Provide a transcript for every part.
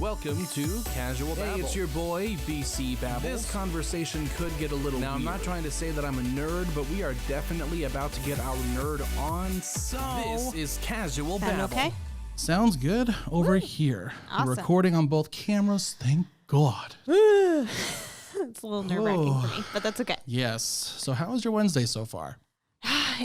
Welcome to Casual Babbles. Hey, it's your boy, BC Babble. This conversation could get a little Now, weird. I'm not trying to say that I'm a nerd, but we are definitely about to get our nerd on, so... This is Casual Sound Babble. okay? Sounds good over here. Awesome. We're recording on both cameras, thank God. It's a little nerve-wracking for me, but that's okay. Yes. So how was your Wednesday so far?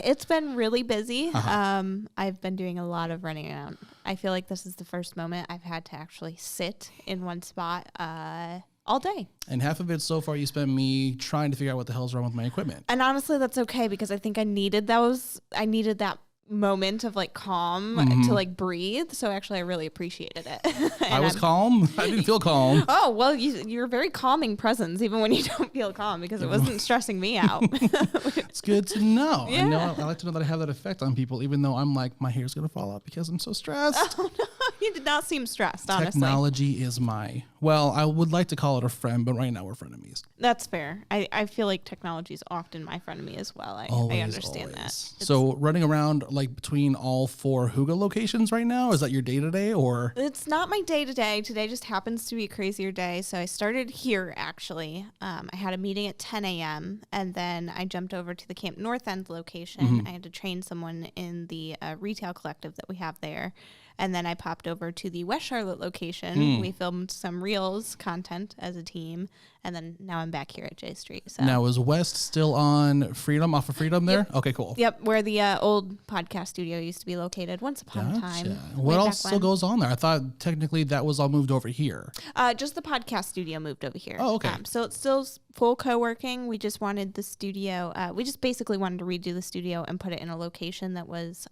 It's been really busy. I've been doing a lot of running around. I feel like this is the first moment I've had to actually sit in one spot all day. And half of it so far you spent me trying to figure out what the hell's wrong with my equipment. And honestly, that's okay because I think I needed that moment of like calm to like breathe. So actually, I really apprecited it. I was calm. I didn't feel calm. Oh, well, you're a very calming presence, even when you don't feel calm, because it wasn't stressing me out. It's good to know. Yeah. I like to know that I have that effect on people, even though I'm like, my hair's going to fall out because I'm so stressed. Oh, no, you did not seem stressed, honestly. Technology is I would like to call it a friend, but right now we're frenemies. That's fair. I feel like technology is often my frenemy as well. I understand that. So running around like between all 4 Hygge locations right now, is that your day-to-day or? It's not my day-to-day. Today just happens to be a crazier day. So I started here, actually. I had a meeting at 10 a.m. and then I jumped over to the Camp North End location. I had to train someone in the retail collective that we have there. And then I popped over to the West Charlotte location. We filmed some Reels content as a team. And then now I'm back here at J Street. So Now, is West still on Freedom, off of Freedom there? Yep. Okay, cool. Yep, where the old podcast studio used to be located once upon a time. What way else back still when. goes on there? I thought technically that was all moved over here. Just the podcast studio moved over here. Oh, okay. So it's still full co-working. We just wanted the studio. We just basically wanted to redo the studio and put it in a location that was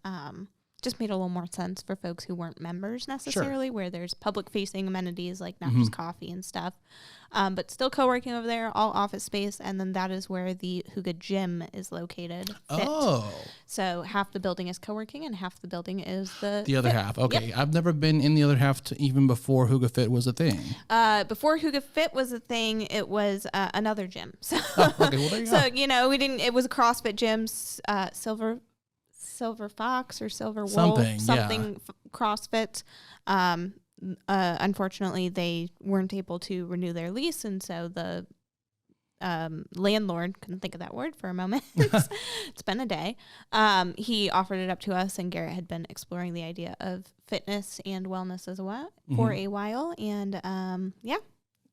just made a little more sense for folks who weren't members necessarily, where there's public-facing amenities like not just coffee and stuff. But still co-working over there, all office space, and then that is where the Hygge gym is located. Fit. Oh. So half the building is co-working and half the building is the The other Fit. half. Okay. Yep. I've never been in the other half even before Hygge Fit was a thing. Before Hygge Fit was a thing, it was another gym. So, Okay, well, there you so go. we didn't. It was a CrossFit gym, Silver Fox or Silver Wolf, Something, CrossFit. Unfortunately, they weren't able to renew their lease, and so the landlord, couldn't think of that word for a moment. It's been a day. He offered it up to us, and Garrett had been exploring the idea of fitness and wellness as well for a while, and then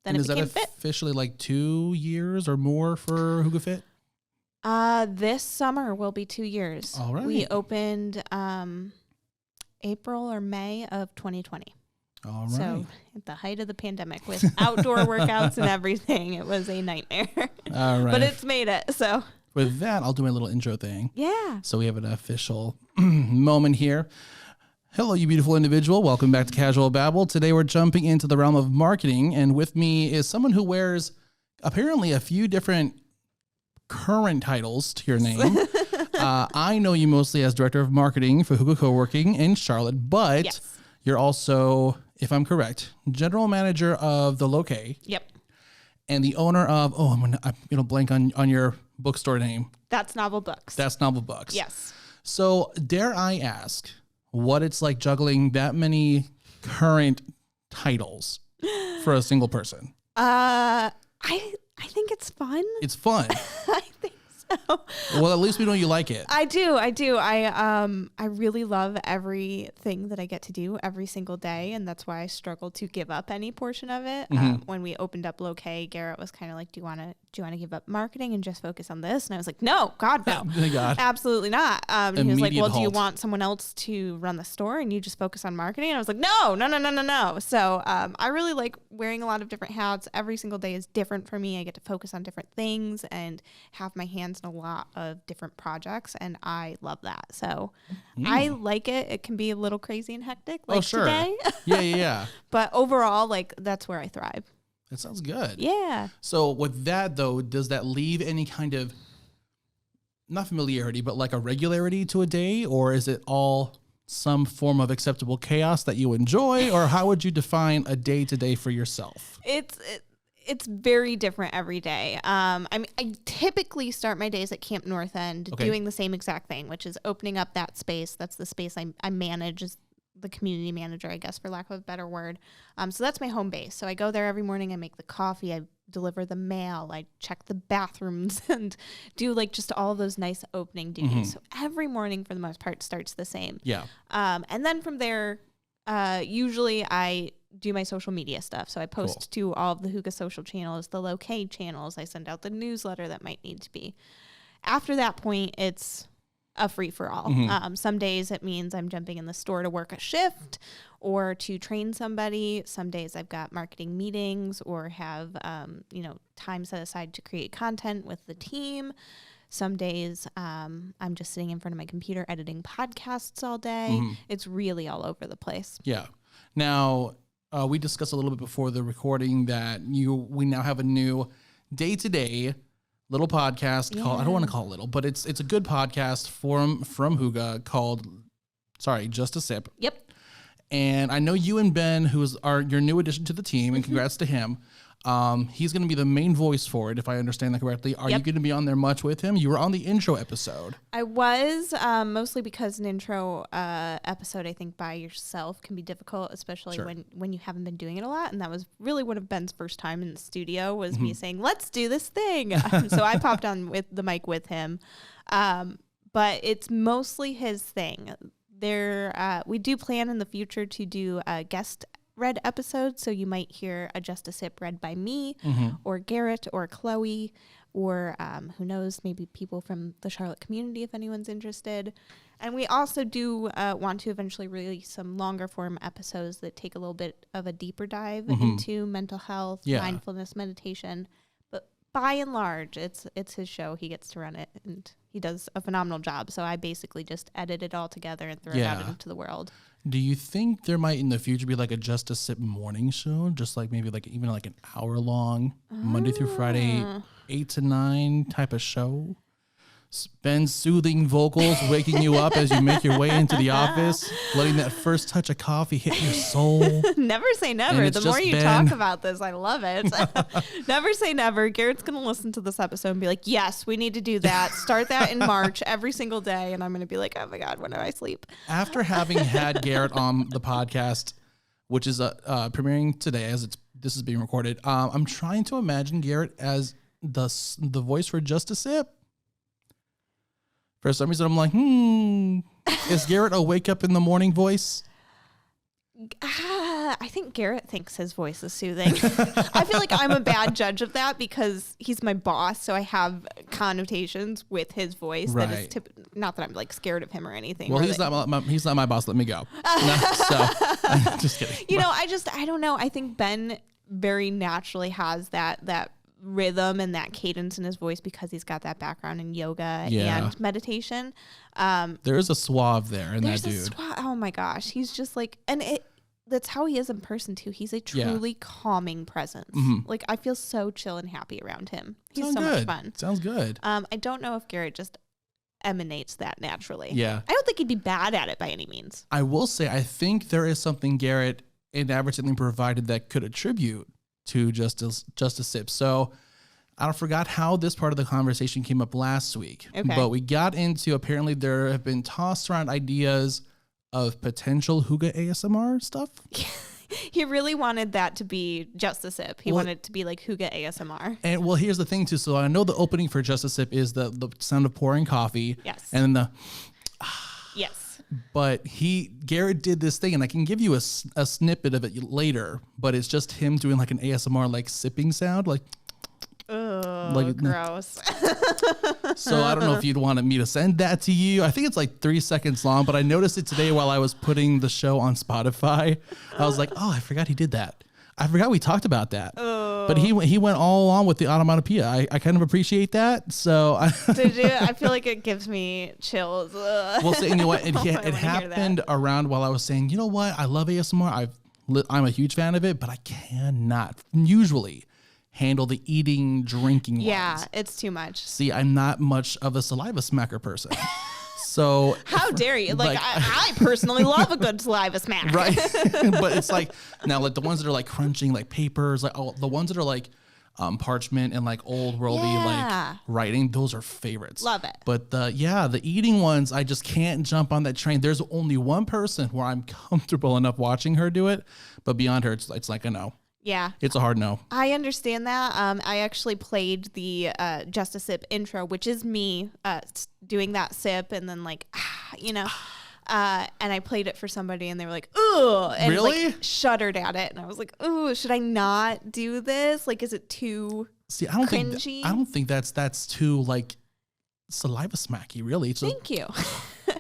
And it is that became Fit. officially like 2 years or more for Hygge Fit? This summer will be 2 years. All right. We opened April or May of 2020. All right. So at the height of the pandemic with outdoor workouts and everything, it was a nightmare. All right. But it's made it. So With that, I'll do my little intro thing. yeah. So we have an official moment here. Hello, you beautiful individual. Welcome back to Casual Babble. Today we're jumping into the realm of marketing, and with me is someone who wears apparently a few different current titles to your name. I know you mostly as director of marketing for Hygge Co-working in Charlotte, but Yes. you're also, if I'm correct, general manager of the Loque Yep. and the owner of, I'm gonna blank on your bookstore name. That's Novel Books. That's Novel Books. Yes. So dare I ask what it's like juggling that many current titles for a single person? I think it's fun. It's fun. I think so. Well, at least we know you like it. I do. I really love everything that I get to do every single day, and that's why I struggle to give up any portion of it. When we opened up Loque, Garrett was kind of like, "Do you want to give up marketing and just focus on this?" And I was like, "No, God, no, Thank God. absolutely not." And he was like, Immediate "Well, do you halt. want someone else to run the store and you just focus on marketing?" And I was like, "No." So I really like wearing a lot of different hats. Every single day is different for me. I get to focus on different things and have my hands in a lot of different projects, and I love that. So I like it. It can be a little crazy and hectic, like sure. today. Yeah. But overall, like, that's where I thrive. That sounds good. Yeah. So with that though, does that leave any kind of, not familiarity, but like a regularity to a day, or is it all some form of acceptable chaos that you enjoy, or how would you define a day to day for yourself? It's very different every day. I typically start my days at Camp North End doing the same exact thing, which is opening up that space. That's the space I manage, is the community manager, I guess, for lack of a better word. So that's my home base. So I go there every morning. I make the coffee. I deliver the mail. I check the bathrooms and do like just all those nice opening duties. So every morning, for the most part, starts the same. Yeah. And then from there, usually I do my social media stuff. So I post to all of the Hygge social channels, the Locate channels. I send out the newsletter that might need to be. After that point, it's a free-for-all. Some days it means I'm jumping in the store to work a shift or to train somebody. Some days I've got marketing meetings or have, time set aside to create content with the team. Some days I'm just sitting in front of my computer editing podcasts all day. It's really all over the place. Yeah. Now, we discussed a little bit before the recording that we now have a new day-to-day little podcast called, I don't want to call it little, but it's a good podcast from Hygge called, Just a Sip. Yep. And I know you and Ben, who's your new addition to the team, and congrats to him. He's going to be the main voice for it, if I understand that correctly. Are you going to be on there much with him? You were on the intro episode. I was, mostly because an intro episode, I think, by yourself can be difficult, especially when you haven't been doing it a lot. And that was really one of Ben's first time in the studio, was me saying, let's do this thing. So I popped on with the mic with him. But it's mostly his thing. We do plan in the future to do a guest read episodes, so you might hear a Just a Sip read by me or Garrett or Chloe or who knows, maybe people from the Charlotte community if anyone's interested. And we also do want to eventually release some longer form episodes that take a little bit of a deeper dive into mental health, mindfulness, meditation. But by and large, it's his show. He gets to run it, and he does a phenomenal job. So I basically just edit it all together and throw it out into the world. Do you think there might in the future be like a Just a Sip morning show? Just like maybe like even like an hour long, Monday through Friday, 8 to 9 type of show? Ben's soothing vocals waking you up as you make your way into the office, letting that first touch of coffee hit your soul. Never say never. The more you talk about this, I love it. Never say never. Garrett's going to listen to this episode and be like, yes, we need to do that. Start that in March every single day. And I'm going to be like, oh my God, when do I sleep? After having had Garrett on the podcast, which is premiering today as this is being recorded, I'm trying to imagine Garrett as the voice for Just a Sip. For some reason, I'm like, is Garrett a wake up in the morning voice? I think Garrett thinks his voice is soothing. I feel like I'm a bad judge of that because he's my boss, so I have connotations with his voice that is not that I'm like scared of him or anything. Well, he's not my boss. Let me go. Just kidding. I don't know. I think Ben very naturally has that rhythm and that cadence in his voice because he's got that background in yoga and meditation. There is a suave there in that dude. Oh my gosh. He's just like, that's how he is in person too. He's a truly calming presence. Like I feel so chill and happy around him. He's much fun. Sounds good. I don't know if Garrett just emanates that naturally. Yeah. I don't think he'd be bad at it by any means. I will say, I think there is something Garrett and Everton provided that could attribute to Just a Sip. So I forgot how this part of the conversation came up last week, but we got into, apparently there have been tossed around ideas of potential Hygge ASMR stuff. He really wanted that to be Just a Sip. He wanted it to be like Hygge ASMR. And well, here's the thing too. So I know the opening for Just a Sip is the sound of pouring coffee. Yes. And then yes. But Garrett did this thing, and I can give you a snippet of it later, but it's just him doing like an ASMR like sipping sound, like. Oh, like, gross. So I don't know if you'd want me to send that to you. I think it's like 3 seconds long, but I noticed it today while I was putting the show on Spotify. I was like, oh, I forgot he did that. I forgot we talked about that. But he went all along with the onomatopoeia. I kind of appreciate that. So did you? I feel like it gives me chills. Well, so, you know what? It happened around while I was saying, you know what? I love ASMR. I'm a huge fan of it, but I cannot usually handle the eating, drinking ones. Yeah, it's too much. See, I'm not much of a saliva smacker person. So how dare you? Like I personally love a good saliva smack. Right. But it's like now like the ones that are like crunching like papers, like the ones that are like parchment and like old worldy like writing. Those are favorites. Love it. But the eating ones, I just can't jump on that train. There's only one person where I'm comfortable enough watching her do it, but beyond her, it's like a no. Yeah. It's a hard no. I understand that. I actually played the Just a Sip intro, which is me doing that sip and then like, and I played it for somebody and they were like, ooh, and really? like shuddered at it. And I was like, ooh, should I not do this? Like, is it too cringy? I don't think that's too like saliva smacky, really. Thank you.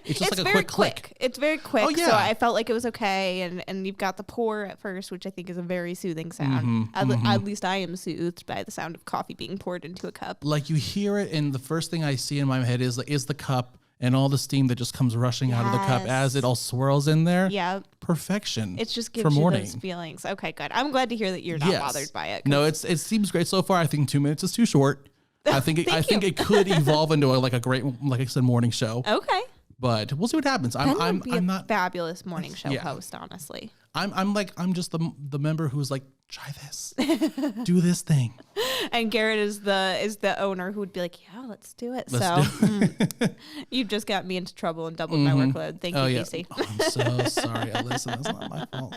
It's just like a very quick click. It's very quick. Oh, yeah. So I felt like it was okay. And you've got the pour at first, which I think is a very soothing sound. At least I am soothed by the sound of coffee being poured into a cup. Like you hear it, and the first thing I see in my head is the cup and all the steam that just comes rushing out of the cup as it all swirls in there. Yeah. Perfection. It just gives you those feelings. Okay, good. I'm glad to hear that you're not bothered by it. No, it seems great so far. I think 2 minutes is too short. I think it could evolve into a great, like I said, morning show. Okay. But we'll see what happens. I'm not fabulous morning show host, honestly. I'm just the member who's like, try this, do this thing. And Garrett is the owner who would be like, yeah, let's do it. You just got me into trouble and doubled my workload. Thank you, Casey. Oh, I'm so sorry, Alyssa. That's not my fault.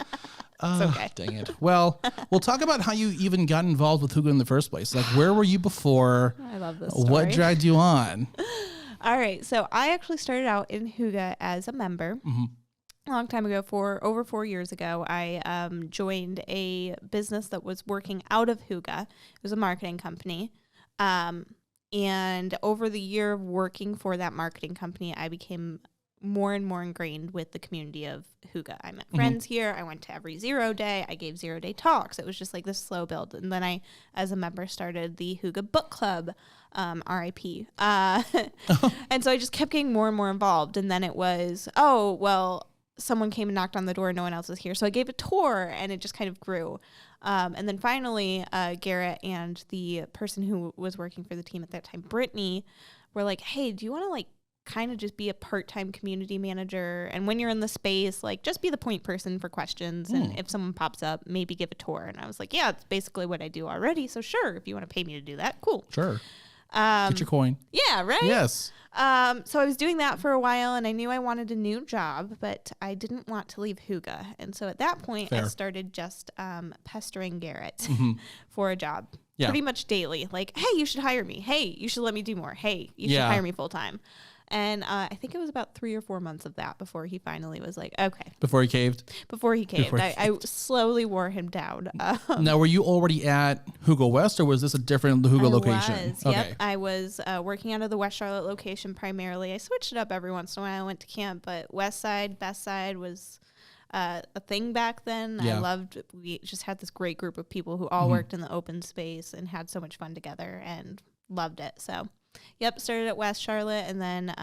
It's okay. Dang it. Well, we'll talk about how you even got involved with Hygge in the first place. Like, where were you before? I love this story. What dragged you on? All right. So I actually started out in Hygge as a member. A long time ago, over 4 years ago, I joined a business that was working out of Hygge. It was a marketing company. And over the year of working for that marketing company, I became more and more ingrained with the community of Hygge. I met friends here. I went to every 0 day. I gave 0 day talks. It was just like this slow build. And then I, as a member, started the Hygge Book Club, RIP. And so I just kept getting more and more involved. And then it was, someone came and knocked on the door and no one else was here. So I gave a tour and it just kind of grew. And then finally, Garrett and the person who was working for the team at that time, Brittany, were like, hey, do you want to like kind of just be a part-time community manager? And when you're in the space, like just be the point person for questions. And if someone pops up, maybe give a tour. And I was like, yeah, it's basically what I do already. So sure, if you want to pay me to do that, cool. Sure. Get your coin. Yeah, right? Yes. So I was doing that for a while and I knew I wanted a new job, but I didn't want to leave Hygge. And so at that point, I started just pestering Garrett for a job pretty much daily. Like, hey, you should hire me. Hey, you should let me do more. Hey, you should hire me full time. And I think it was about 3 or 4 months of that before he finally was like, okay. Before he caved? I slowly wore him down. Now, were you already at Hygge West, or was this a different Hygge location? Yep. I was working out of the West Charlotte location primarily. I switched it up every once in a while. I went to camp, but West Side, Best Side was a thing back then. Yeah. We just had this great group of people who all worked in the open space and had so much fun together and loved it. So started at West Charlotte, and then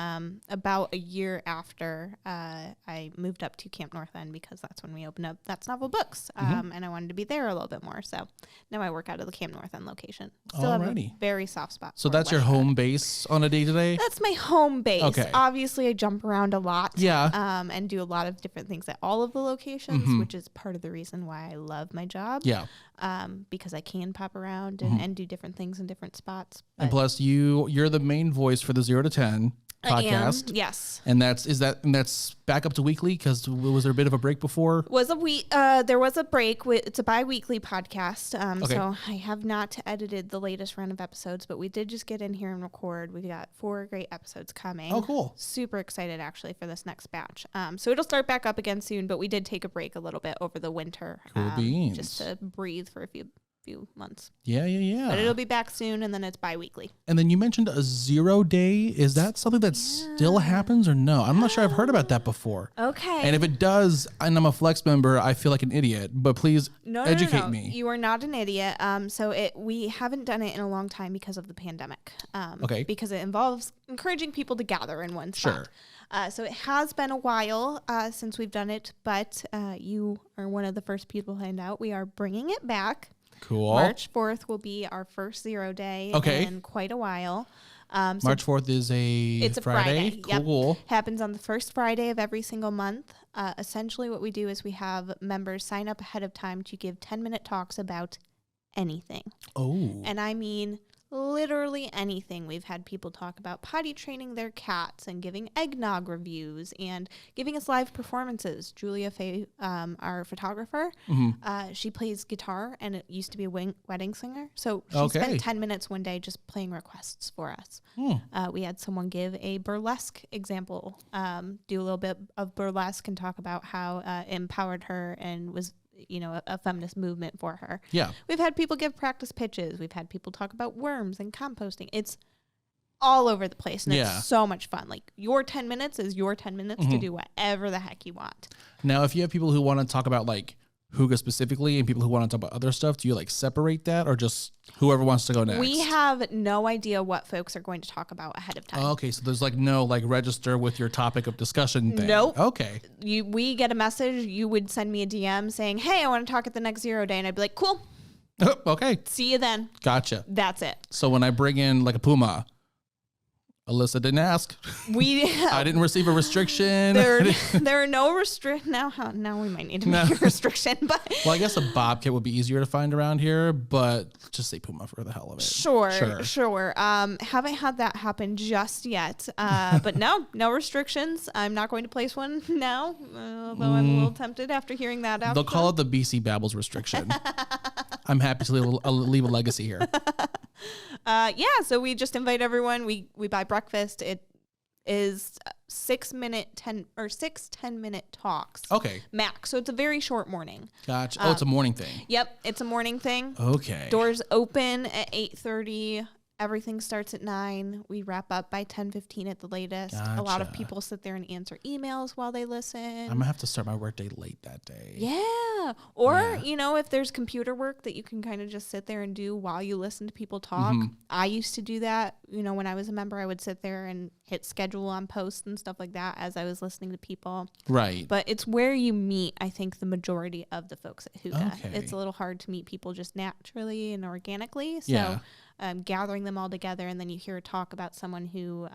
about a year after, I moved up to Camp North End because that's when we opened up That's Novel Books, and I wanted to be there a little bit more. So now I work out of the Camp North End location. Still have a very soft spot. So that's your home base on a day-to-day? That's my home base. Okay. Obviously, I jump around a lot. Yeah. And do a lot of different things at all of the locations, which is part of the reason why I love my job. Yeah. Because I can pop around and do different things in different spots. And plus, you're the main voice for the 0 to 10 podcast. I am, yes. And that's back up to weekly, because was there a bit of a break before? There was a break. It's a bi-weekly podcast. So I have not edited the latest run of episodes, but we did just get in here and record. We got 4 great episodes coming. Oh, cool. Super excited actually for this next batch. So it'll start back up again soon, but we did take a break a little bit over the winter. Cool beans. Just to breathe for a few months. Yeah. But it'll be back soon, and then it's bi-weekly. And then you mentioned a 0 day. Is that something that still happens or no? I'm not sure I've heard about that before. Okay. And if it does, and I'm a Flex member, I feel like an idiot. But please educate me. You are not an idiot. We haven't done it in a long time because of the pandemic. Because it involves encouraging people to gather in one spot. Sure. So it has been a while since we've done it, but you are one of the first people to find out. We are bringing it back. Cool. March 4th will be our first 0 day in quite a while. March 4th is it's a Friday. Cool. Yep. Happens on the first Friday of every single month. Essentially what we do is we have members sign up ahead of time to give 10-minute talks about anything. Oh. And I mean literally anything. We've had people talk about potty training their cats and giving eggnog reviews and giving us live performances. Julia Faye, our photographer, she plays guitar and it used to be a wedding singer. So she spent 10 minutes one day just playing requests for us. We had someone give a burlesque example, do a little bit of burlesque and talk about how it empowered her and was a feminist movement for her. Yeah. We've had people give practice pitches. We've had people talk about worms and composting. It's all over the place, and it's so much fun. Like, your 10 minutes is your 10 minutes to do whatever the heck you want. Now, if you have people who want to talk about, like, Hygge specifically and people who want to talk about other stuff, do you, like, separate that or just whoever wants to go next? We have no idea what folks are going to talk about ahead of time. Okay, so there's, like, no, like, register with your topic of discussion thing. Nope. Okay. We get a message. You would send me a DM saying, hey, I want to talk at the next 0 day. And I'd be like, cool. Okay. See you then. Gotcha. That's it. So when I bring in, like, a puma, Alyssa didn't ask. I didn't receive a restriction. There are no restrictions. Now we might need to make a restriction. But well, I guess a bobcat would be easier to find around here, but just say puma for the hell of it. Sure. Haven't had that happen just yet. But no restrictions. I'm not going to place one now, although I'm a little tempted after hearing that out. They'll call it the BC Babbles restriction. I'm happy to leave a legacy here. So we just invite everyone. We buy breakfast. It is 10-minute talks. Okay. Max. So it's a very short morning. Gotcha. It's a morning thing. Yep. It's a morning thing. Okay. Doors open at 8:30. Everything starts at 9. We wrap up by 10:15 at the latest. Gotcha. A lot of people sit there and answer emails while they listen. I'm going to have to start my workday late that day. Yeah. Or, if there's computer work that you can kind of just sit there and do while you listen to people talk. I used to do that. When I was a member, I would sit there and hit schedule on posts and stuff like that as I was listening to people. Right. But it's where you meet, I think, the majority of the folks at Hygge. Okay. It's a little hard to meet people just naturally and organically. So gathering them all together, and then you hear a talk about someone who,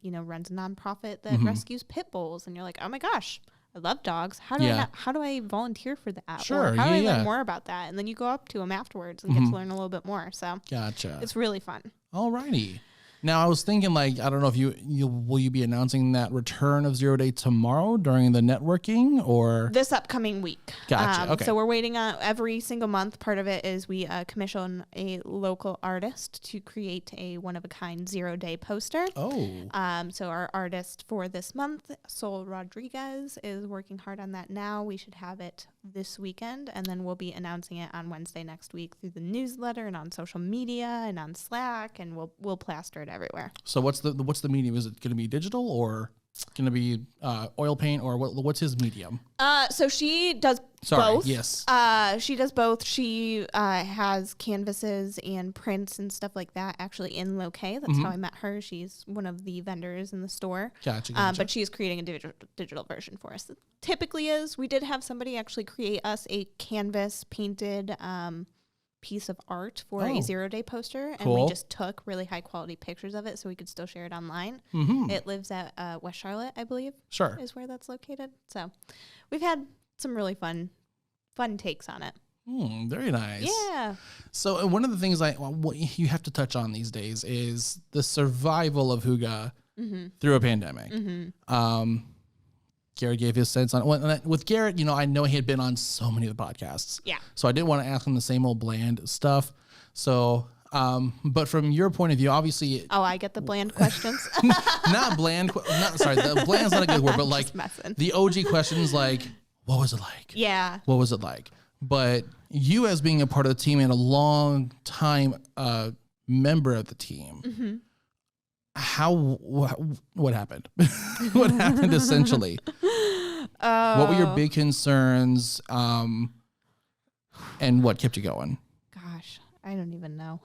runs a nonprofit that rescues pit bulls, and you're like, oh my gosh, I love dogs. How do I volunteer for that? Sure. Or how do I learn more about that? And then you go up to them afterwards and get to learn a little bit more. So gotcha. It's really fun. Alrighty. Now I was thinking, like, I don't know if will you be announcing that return of 0 Day tomorrow during the networking or this upcoming week? Gotcha. Okay. So we're waiting on every single month. Part of it is we commission a local artist to create a one-of-a-kind 0 Day poster. Oh. So our artist for this month, Sol Rodriguez, is working hard on that now. We should have it this weekend, and then we'll be announcing it on Wednesday next week through the newsletter and on social media and on Slack, and we'll plaster it everywhere. So what's the medium? Is it going to be digital or going to be oil paint, or what's his medium? So she does both. Yes. She does both. She has canvases and prints and stuff like that actually in Locae. That's how I met her. She's one of the vendors in the store. Gotcha. But she's creating a digital version for us. It typically is. We did have somebody actually create us a canvas painted piece of art for a 0 Day poster, and we just took really high quality pictures of it so we could still share it online. It lives at West Charlotte, I believe. Sure. Is where that's located. So we've had some really fun takes on it. Very nice. Yeah. So one of the things what you have to touch on these days is the survival of Hygge through a pandemic. Garrett gave his sense on it. With Garrett, I know he had been on so many of the podcasts. Yeah. So I didn't want to ask him the same old bland stuff. So, but from your point of view, obviously. Oh, I get the bland questions. Not bland. The bland's not a good word, but like the OG questions, like, what was it like? Yeah. What was it like? But you, as being a part of the team and a long time member of the team, what happened? What happened essentially? What were your big concerns? And what kept you going? Gosh, I don't even know.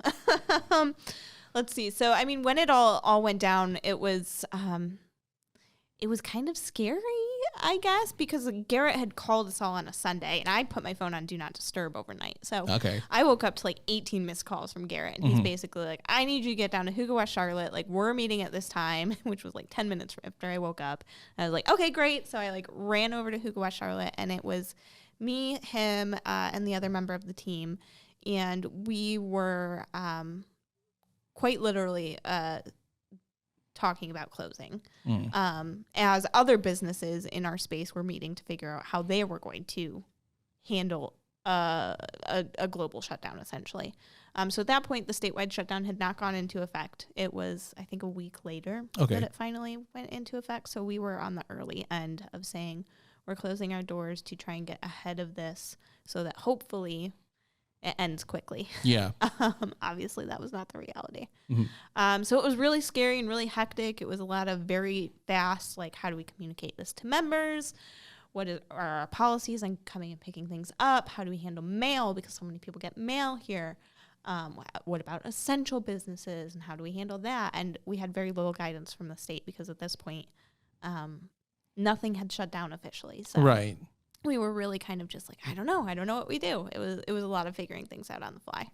Let's see. So, I mean, when it all went down, it was kind of scary, I guess, because Garrett had called us all on a Sunday, and I put my phone on Do Not Disturb overnight. So I woke up to like 18 missed calls from Garrett, and he's basically like, I need you to get down to Hygge West Charlotte. Like, we're meeting at this time, which was like 10 minutes after I woke up. And I was like, okay, great. So I like ran over to Hygge West Charlotte, and it was me, him, and the other member of the team. And we were quite literally talking about closing. As other businesses in our space were meeting to figure out how they were going to handle a global shutdown, essentially. So at that point, the statewide shutdown had not gone into effect. It was, I think, a week later that it finally went into effect. So we were on the early end of saying we're closing our doors to try and get ahead of this so that hopefully it ends quickly. Yeah. Obviously, that was not the reality. So it was really scary and really hectic. It was a lot of very fast, like, how do we communicate this to members? What are our policies on coming and picking things up? How do we handle mail? Because so many people get mail here. What about essential businesses and how do we handle that? And we had very little guidance from the state because at this point, nothing had shut down officially. So Right. we were really kind of just like, I don't know what we do. It was a lot of figuring things out on the fly.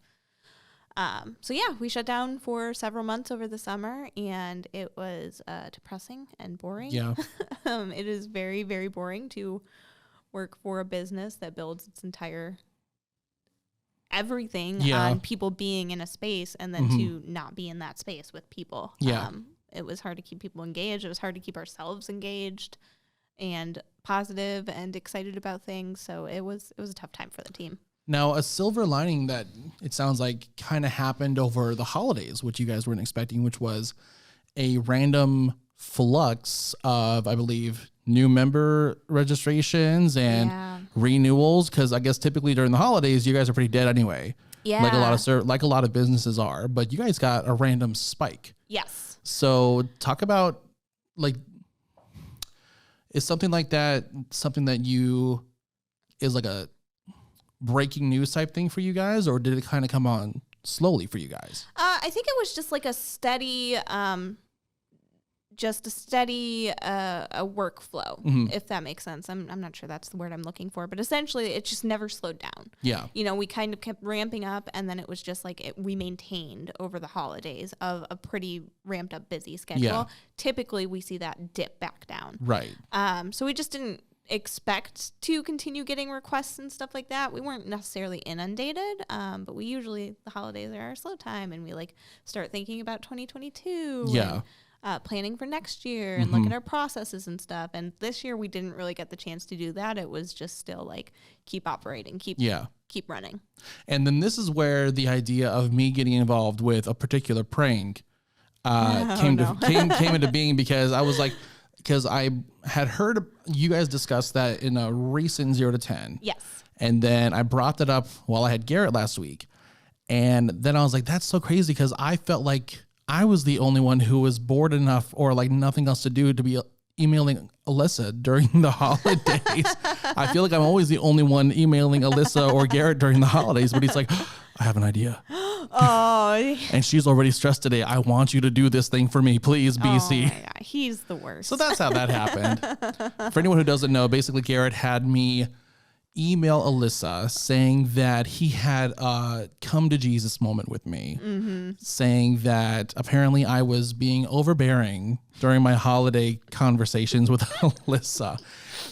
So yeah, we shut down for several months over the summer, and it was depressing and boring. Yeah. It is very, very boring to work for a business that builds its entire everything on people being in a space and then to not be in that space with people. Yeah. It was hard to keep people engaged. It was hard to keep ourselves engaged and positive and excited about things. So it was a tough time for the team. Now, a silver lining that it sounds like kind of happened over the holidays, which you guys weren't expecting, which was a random flux of, I believe, new member registrations and renewals. Because I guess typically during the holidays, you guys are pretty dead anyway. Yeah. Like a lot of businesses are, but you guys got a random spike. Yes. So talk about, like, is something like that something that you is like a breaking news type thing for you guys, or did it kind of come on slowly for you guys? I think it was just like a steady, a workflow, if that makes sense. I'm not sure that's the word I'm looking for, but essentially it just never slowed down. Yeah. You know, we kind of kept ramping up, and then it was just like we maintained over the holidays of a pretty ramped up busy schedule. Yeah. Typically we see that dip back down. Right. So we just didn't expect to continue getting requests and stuff like that. We weren't necessarily inundated, but we usually, the holidays are our slow time, and we like start thinking about 2022 and planning for next year and look at our processes and stuff. And this year we didn't really get the chance to do that. It was just still like keep operating, keep running. And then this is where the idea of me getting involved with a particular prank came into being, because I was like, because I had heard you guys discuss that in a recent 0 to 10. Yes. And then I brought that up while I had Garrett last week. And then I was like, that's so crazy, because I felt like I was the only one who was bored enough or like nothing else to do to be emailing Alyssa during the holidays. I feel like I'm always the only one emailing Alyssa or Garrett during the holidays, but he's like, I have an idea. Oh, and she's already stressed today. I want you to do this thing for me, please, BC. Oh my God, he's the worst. So that's how that happened. For anyone who doesn't know, basically Garrett had me email Alyssa saying that he had a come to Jesus moment with me, saying that apparently I was being overbearing during my holiday conversations with Alyssa,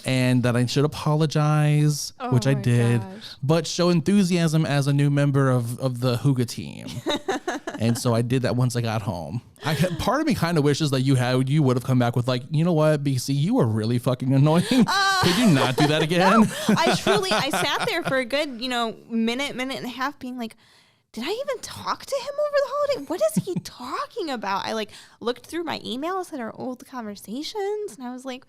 and that I should apologize, which I did, but show enthusiasm as a new member of the Hygge team. And so I did that once I got home. Part of me kind of wishes that you would have come back with like, you know what, BC, you were really fucking annoying. Could you not do that again? No, I sat there for a good, minute and a half being like, did I even talk to him over the holiday? What is he talking about? I like looked through my emails at our old conversations, and I was like,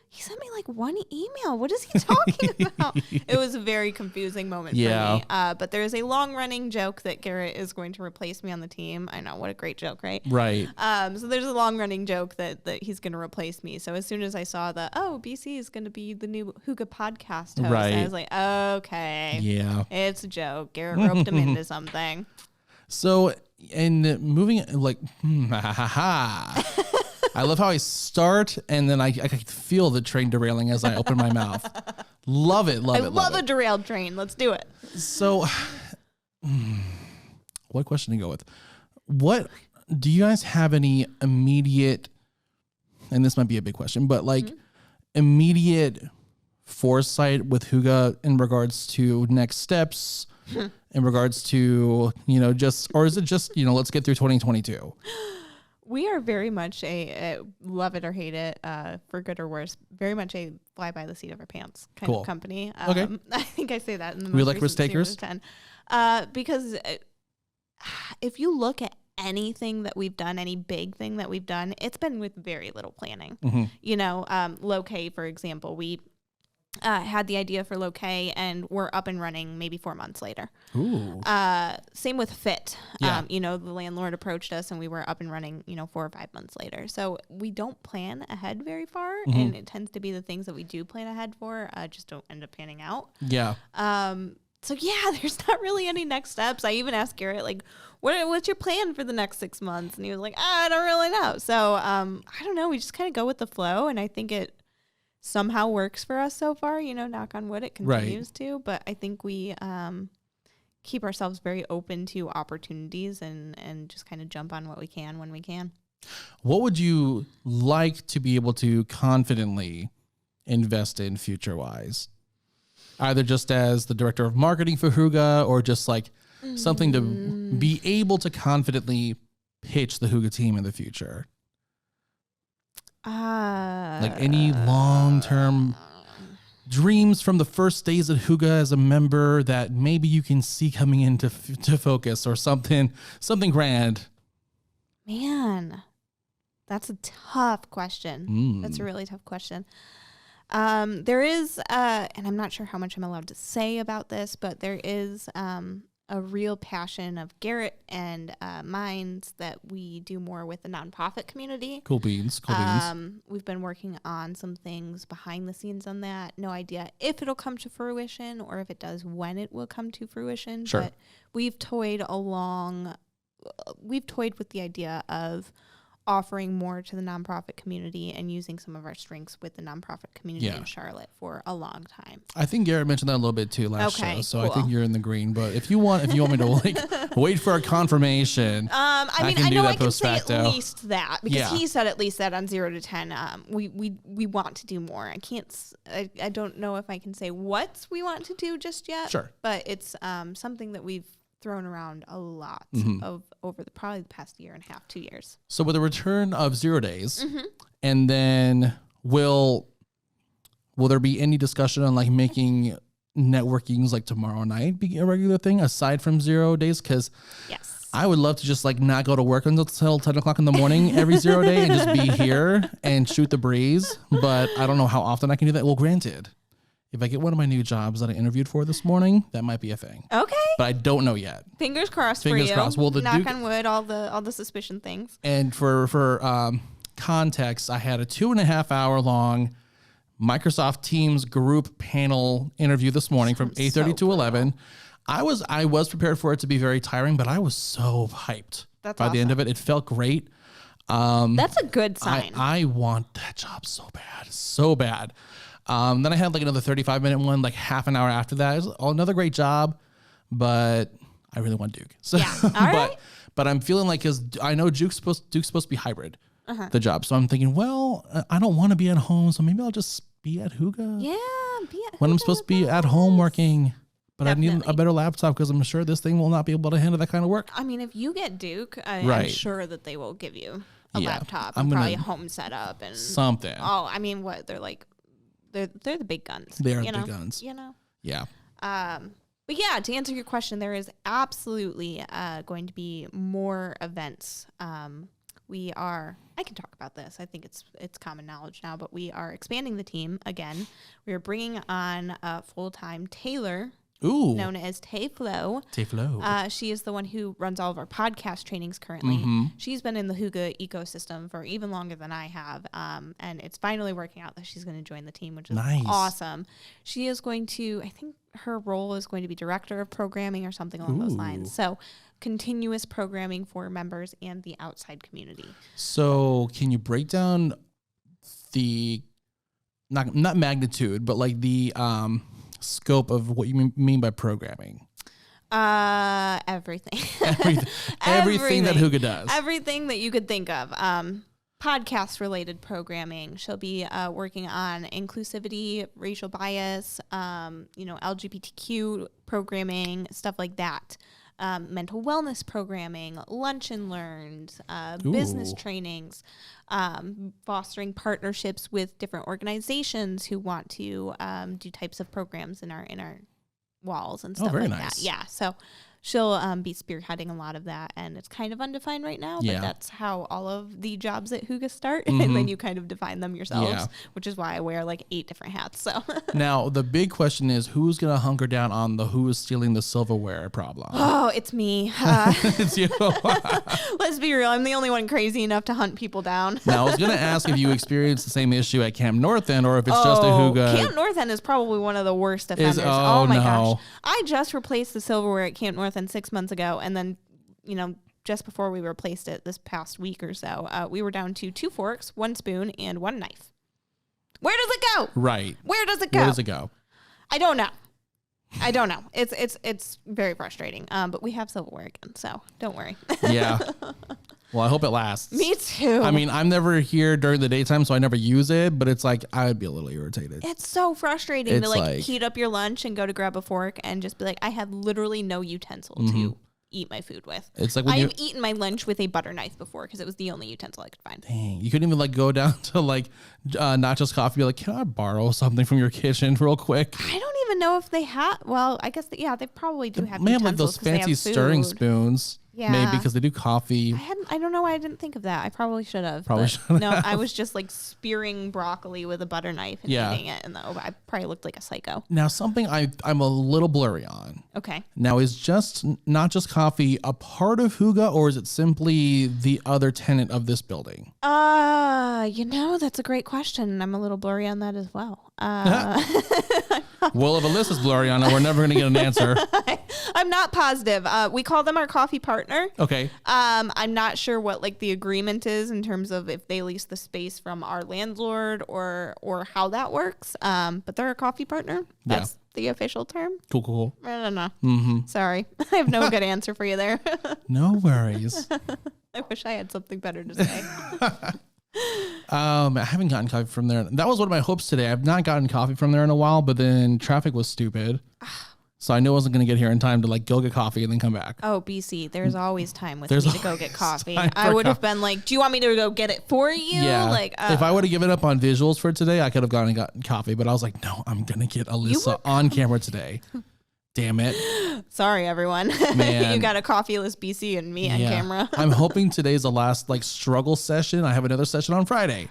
he sent me like one email. What is he talking about? It was a very confusing moment for me. But there is a long-running joke that Garrett is going to replace me on the team. I know, what a great joke, right? Right. So there's a long-running joke that he's going to replace me. So as soon as I saw BC is going to be the new Hygge podcast host, I was like, okay. Yeah. It's a joke. Garrett roped him into something. So, and moving, like, I love how I start and then I can feel the train derailing as I open my mouth. Love it. I love a derailed train. Let's do it. So, what question to go with? What do you guys have any immediate, and this might be a big question, but like immediate foresight with Hygge in regards to next steps, in regards to, or is it just, let's get through 2022? We are very much a love it or hate it, for good or worse, very much a fly by the seat of our pants kind of company. Okay. I think I say that in the most We like risk takers? 10. Because if you look at anything that we've done, any big thing that we've done, it's been with very little planning. Low-K, for example, we had the idea for Low-K and we're up and running maybe 4 months later. Ooh. Same with Fit. Yeah. The landlord approached us and we were up and running, 4 or 5 months later. So we don't plan ahead very far, and it tends to be the things that we do plan ahead for just don't end up panning out. Yeah. So yeah, there's not really any next steps. I even asked Garrett, like, what's your plan for the next 6 months? And he was like, I don't really know. So I don't know. We just kind of go with the flow, and I think it somehow works for us so far. Knock on wood, it continues to. But I think we keep ourselves very open to opportunities and just kind of jump on what we can when we can. What would you like to be able to confidently invest in future-wise? Either just as the director of marketing for Hygge, or just like something to be able to confidently pitch the Hygge team in the future. Like any long-term dreams from the first days at Hygge as a member that maybe you can see coming into to focus, or something grand. Man, that's a tough question. That's a really tough question. There is, and I'm not sure how much I'm allowed to say about this, but there is a real passion of Garrett and mine's that we do more with the nonprofit community. Cool beans. We've been working on some things behind the scenes on that. No idea if it'll come to fruition, or if it does, when it will come to fruition. Sure. But we've toyed with the idea of offering more to the nonprofit community and using some of our strengths with the nonprofit community in Charlotte for a long time. I think Garrett mentioned that a little bit too last show, so cool. I think you're in the green. But if you want me to like wait for a confirmation, I know I can say at least that, because he said at least that on 0 to 10. We want to do more. I don't know if I can say what we want to do just yet. Sure, but it's something that we've thrown around a lot over probably the past year and a half, 2 years. So with the return of 0 days, and then will there be any discussion on like making networkings like tomorrow night be a regular thing aside from 0 days? Because I would love to just like not go to work until 10 o'clock in the morning every 0 day and just be here and shoot the breeze. But I don't know how often I can do that. Well, granted, if I get one of my new jobs that I interviewed for this morning, that might be a thing. Okay. But I don't know yet. Fingers crossed for you. Fingers crossed. Well, knock on wood, all the suspicion things. And for context, I had a 2.5 hour long Microsoft Teams group panel interview this morning from 8:30 to 11. I was prepared for it to be very tiring, but I was so hyped. That's by the end of it. It felt great. That's a good sign. I want that job so bad. Then I had like another 35-minute one, like half an hour after that. It was another great job, but I really want Duke. So, all right. But I'm feeling like, because I know Duke's supposed to be hybrid, the job. So I'm thinking, well, I don't want to be at home, so maybe I'll just be at Hygge. Yeah, be at when Hygge I'm supposed to be at home working. But Definitely. I need a better laptop, because I'm sure this thing will not be able to handle that kind of work. I mean, if you get Duke, I'm sure that they will give you a laptop and probably a home setup and something. Oh, I mean, what they're like. They're the big guns. They are the big guns. Yeah. But yeah, to answer your question, there is absolutely going to be more events. I can talk about this. I think it's common knowledge now, but we are expanding the team again. We are bringing on a full-time Taylor, known as Tayflo. She is the one who runs all of our podcast trainings currently. She's been in the Hygge ecosystem for even longer than I have, and it's finally working out that she's going to join the team, which is awesome. She is going to, I think her role is going to be director of programming or something along those lines. So continuous programming for members and the outside community. So can you break down the, not magnitude, but like the scope of what you mean by programming? Everything. Everything that Hygge does. Everything that you could think of. podcast related programming. She'll be working on inclusivity, racial bias, LGBTQ programming, stuff like that. Mental wellness programming, lunch and learns, business trainings, fostering partnerships with different organizations who want to do types of programs in our walls and stuff very like nice. that. Yeah, so she'll be spearheading a lot of that, and it's kind of undefined right now, but that's how all of the jobs at Hygge start, and then you kind of define them yourselves, which is why I wear like 8 different hats. So Now, the big question is, who's going to hunker down on the who is stealing the silverware problem? Oh, it's me. It's you. Let's be real. I'm the only one crazy enough to hunt people down. Now, I was going to ask if you experienced the same issue at Camp North End or if it's just a Hygge. Camp North End is probably one of the worst offenders. Oh my gosh. I just replaced the silverware at Camp North End 6 months ago, and then, just before we replaced it this past week or so, we were down to 2 forks, 1 spoon, and 1 knife. Where does it go? Right. Where does it go? Where does it go? I don't know. It's very frustrating. But we have silverware again, so don't worry. Yeah. Well, I hope it lasts. Me too. I mean, I'm never here during the daytime, so I never use it, but it's like, I would be a little irritated. It's so frustrating It's to like heat up your lunch and go to grab a fork and just be like, I have literally no utensil to eat my food with. It's like when I've eaten my lunch with a butter knife before because it was the only utensil I could find. Dang, you couldn't even go down to Not Just Coffee, be like, can I borrow something from your kitchen real quick? I don't even know if they have. Well, I guess they probably do have. May have utensils those 'cause they fancy have stirring food. spoons. Yeah. Maybe because they do coffee. I don't know why I didn't think of that. I probably should have. Probably should have. No, I was just spearing broccoli with a butter knife and eating it, and I probably looked like a psycho. Now, something I'm a little blurry on. Okay. Now, is Not Just Coffee a part of Hygge, or is it simply the other tenant of this building? That's a great question. I'm a little blurry on that as well. Well, if Alyssa's blurry on it, we're never going to get an answer. I'm not positive. We call them our coffee partner. Okay. I'm not sure what the agreement is in terms of if they lease the space from our landlord or how that works. But they're a coffee partner. That's the official term. Cool. I don't know. Sorry. I have no good answer for you there. No worries. I wish I had something better to say. I haven't gotten coffee from there. That was one of my hopes today. I've not gotten coffee from there in a while, but then traffic was stupid. So I knew I wasn't going to get here in time to go get coffee and then come back. Oh, BC, there's always time with me to go get coffee. time I for would have been like, do you want me to go get it for you? Yeah. If I would have given up on visuals for today, I could have gone and gotten coffee. But I was like, no, I'm going to get Alyssa on camera today. Damn it. Sorry, everyone. Man. You got a coffeeless BC and me on camera. I'm hoping today's the last struggle session. I have another session on Friday.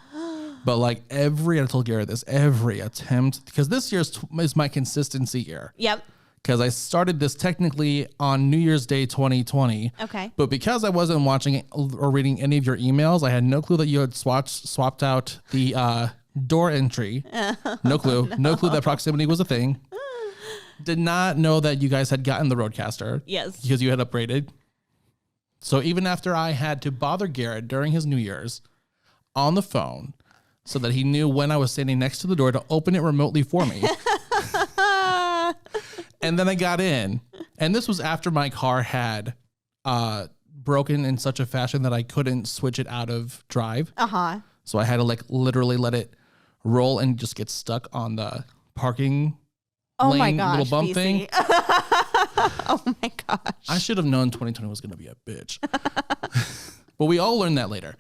But I told Garrett this, every attempt, because this year is my consistency year. Yep. Because I started this technically on New Year's Day 2020. Okay. But because I wasn't watching or reading any of your emails, I had no clue that you had swapped out the door entry. No clue. No clue that proximity was a thing. Did not know that you guys had gotten the Roadcaster. Yes. Because you had upgraded. So even after I had to bother Garrett during his New Year's on the phone so that he knew when I was standing next to the door to open it remotely for me. And then I got in. And this was after my car had broken in such a fashion that I couldn't switch it out of drive. Uh-huh. So I had to literally let it roll and just get stuck on the parking lane, my gosh, little bump BC. thing. Oh my gosh. I should have known 2020 was going to be a bitch. But we all learned that later.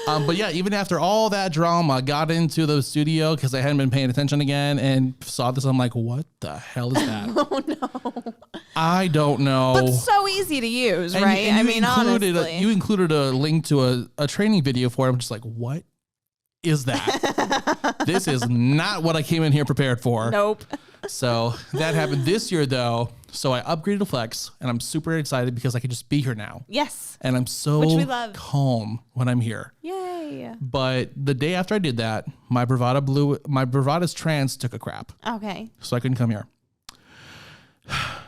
But yeah, even after all that drama, got into the studio because I hadn't been paying attention again and saw this. I'm like, what the hell is that? Oh no. I don't know. But so easy to use, And- right? and you included honestly. you included a link to a training video for it. I'm just like, what is that? This is not what I came in here prepared for. Nope. So that happened this year though. So I upgraded to Flex and I'm super excited because I can just be here now. Yes. And I'm so Which we love. calm when I'm here. Yay. But the day after I did that, my Bravada's trans took a crap. Okay. So I couldn't come here.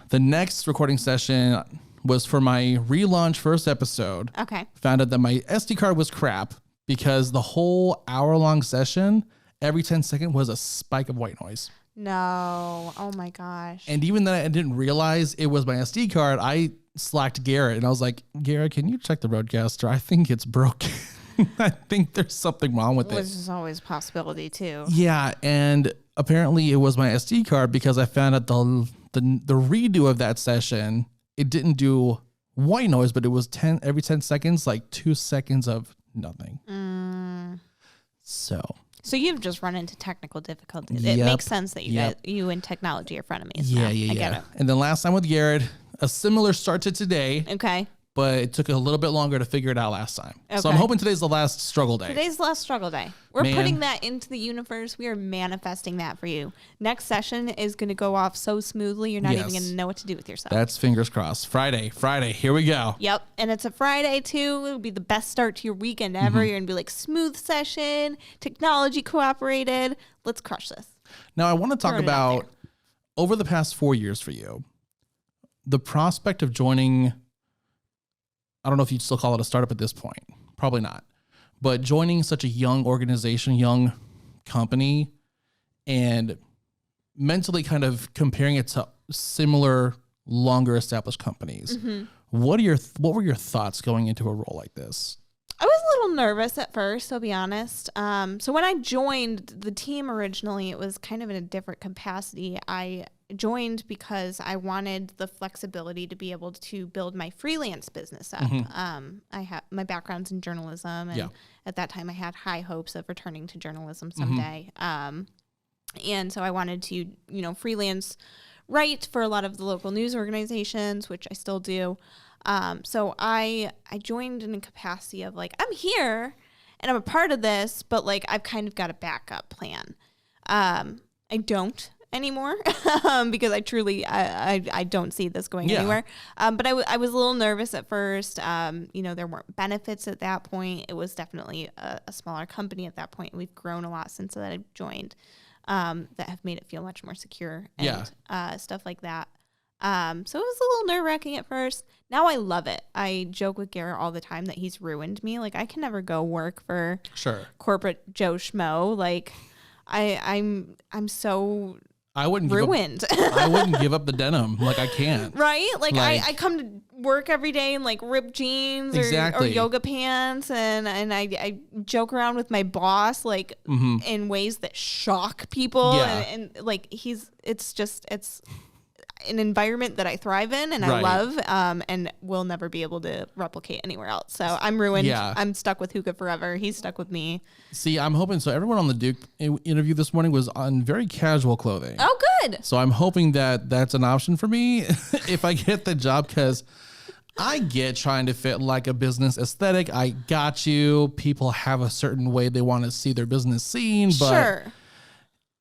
The next recording session was for my relaunch first episode. Okay. Found out that my SD card was crap because the whole hour-long session, every 10 seconds was a spike of white noise. No. Oh my gosh. And even though I didn't realize it was my SD card, I slacked Garrett and I was like, Garrett, can you check the Roadcaster? I think it's broken. I think there's something wrong with Which it. is always a possibility too. Yeah, and apparently it was my SD card because I found out the redo of that session, it didn't do white noise, but it was every 10 seconds, like 2 seconds of nothing. So you've just run into technical difficulties. Yep. It makes sense that Yep. you and technology are frenemies. yeah, now. yeah, I yeah. get it. And then last time with Garrett, a similar start to today, Okay. but it took a little bit longer to figure it out last time. So I'm Okay. hoping today's the last struggle day. Today's the last struggle day. We're Man. putting that into the universe. We are manifesting that for you. Next session is going to go off so smoothly, you're not even Yes. going to know what to do with yourself. That's fingers crossed. Friday, here we go. Yep. And it's a Friday too. It'll be the best start to your weekend ever. You're going to be like smooth session, technology cooperated. Let's crush this. Now I want to talk Throwing it out about over the past 4 years for you, the prospect of joining, I don't know if you'd still call it a startup at this point, probably not, but joining such a young organization, young company, and mentally kind of comparing it to similar, longer established companies. What were your thoughts going into a role like this? I was a little nervous at first, I'll be honest. So when I joined the team originally, it was kind of in a different capacity. I joined because I wanted the flexibility to be able to build my freelance business up. I have my background's in journalism, and at that time I had high hopes of returning to journalism someday. And so I wanted to, freelance write for a lot of the local news organizations, which I still do. So I joined in a capacity of like, I'm here and I'm a part of this, but like, I've kind of got a backup plan. I don't anymore because I truly, I don't see this going anywhere. But I was a little nervous at first. There weren't benefits at that point. It was definitely a smaller company at that point. We've grown a lot since that I've joined, that have made it feel much more secure and stuff like that. So it was a little nerve-wracking at first. Now I love it. I joke with Garrett all the time that he's ruined me. Like, I can never go work for corporate Joe Schmo. Like, I'm so I wouldn't ruined. I wouldn't give up the denim. Like, I can't. Right? Like I come to work every day in like ripped jeans or yoga pants, and I joke around with my boss like in ways that shock people. And like it's an environment that I thrive in and I love, and will never be able to replicate anywhere else. So I'm ruined. Yeah. I'm stuck with Hygge forever. He's stuck with me. See, I'm hoping, so everyone on the Duke interview this morning was on very casual clothing. Oh, good. So I'm hoping that that's an option for me if I get the job, because I get trying to fit like a business aesthetic. I got you. People have a certain way they want to see their business seen, but Sure.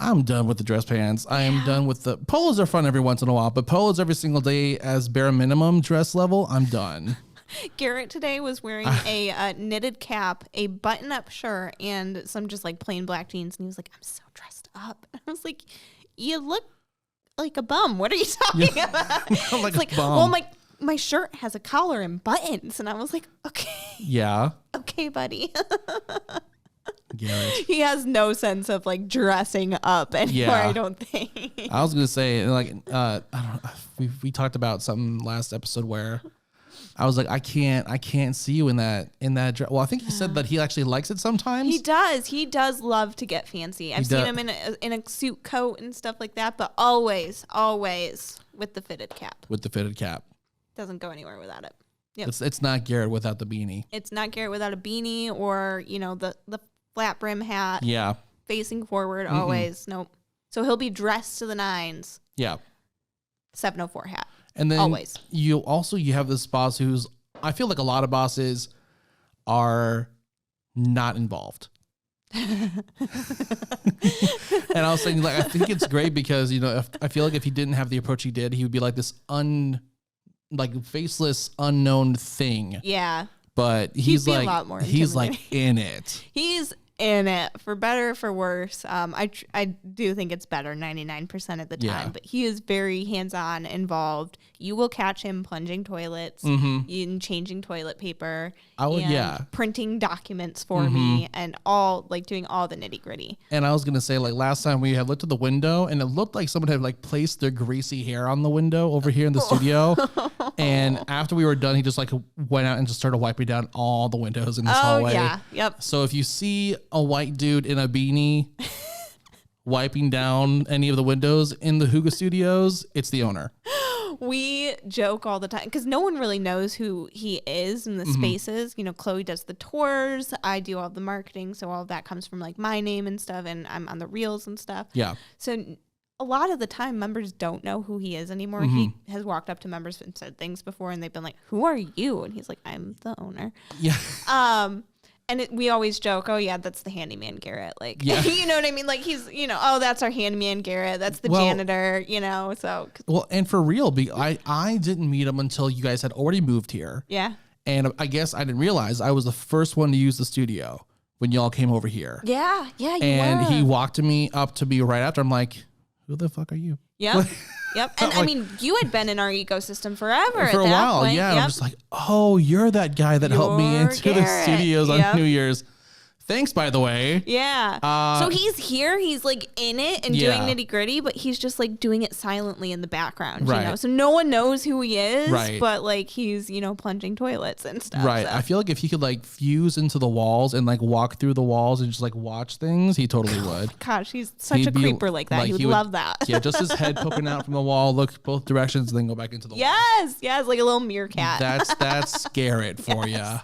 I'm done with the dress pants. I am done with the polos. Are fun every once in a while, but polos every single day as bare minimum dress level, I'm done. Garrett today was wearing a knitted cap, a button-up shirt, and some just like plain black jeans, and he was like, "I'm so dressed up." And I was like, "You look like a bum. What are you talking about?" Like it's like, bum. well, my shirt has a collar and buttons, and I was like, "Okay, Yeah. okay, buddy." Garrett. He has no sense of like dressing up anymore. I don't think. I was gonna say, like, I don't know. We talked about something last episode where I was like, I can't see you in that dress. Well, I think he said that he actually likes it sometimes. He does. He does love to get fancy. I've seen him in a suit coat and stuff like that, but always with the fitted cap. With the fitted cap. Doesn't go anywhere without it. Yep. It's not Garrett without the beanie. It's not Garrett without a beanie or, the flat brim hat. Yeah. Facing forward always. Nope. So he'll be dressed to the nines. Yeah. 704 hat. And then always. You have this boss who's, I feel like a lot of bosses are not involved. And I was saying, like, I think it's great because, I feel like if he didn't have the approach he did, he would be like this faceless, unknown thing. Yeah. But he's He'd be like, a lot more he's like in it. He's in it, for better or for worse. I do think it's better 99% of the time, but he is very hands-on, involved. You will catch him plunging toilets, and changing toilet paper, printing documents for me, and doing all the nitty-gritty. And I was gonna say, like, last time we had looked at the window and it looked like someone had like placed their greasy hair on the window over here in the studio. And after we were done, he just like went out and just started wiping down all the windows in this hallway. Yeah. Yep. So if you see a white dude in a beanie wiping down any of the windows in the Hygge studios, it's the owner. We joke all the time because no one really knows who he is in the spaces. You know, Chloe does the tours. I do all the marketing. So all of that comes from like my name and stuff. And I'm on the reels and stuff. Yeah. So a lot of the time members don't know who he is anymore. He has walked up to members and said things before and they've been like, who are you? And he's like, I'm the owner. Yeah. And we always joke, oh, yeah, that's the handyman Garrett. Like, Yeah. you know what I mean? Like, he's, you know, oh, that's our handyman Garrett. That's the janitor, you know, so. Well, and for real, I didn't meet him until you guys had already moved here. Yeah. And I guess I didn't realize I was the first one to use the studio when y'all came over here. Yeah. Yeah, you And were. he walked up to me right after. I'm like, who the fuck are you? Yep. Yep. And I mean, you had been in our ecosystem forever For at a that while, point. yeah. Yep. I'm just like, oh, you're that guy that helped me You're into the Garrett. studios on Yep. New Year's. Thanks, by the way. Yeah. So he's here. He's like in it and Yeah. doing nitty gritty, but he's just like doing it silently in the background, Right. you know? So no one knows who he is, Right. but like he's, you know, plunging toilets and stuff. Right. So. I feel like if he could like fuse into the walls and like walk through the walls and just like watch things, he totally would. Gosh, he's such He'd a be, creeper like that. like, he would he would- love that. Yeah, just his head poking out from the wall, look both directions, and then go back into the wall. Yes. Yes. Like a little meerkat. That's Garrett for ya.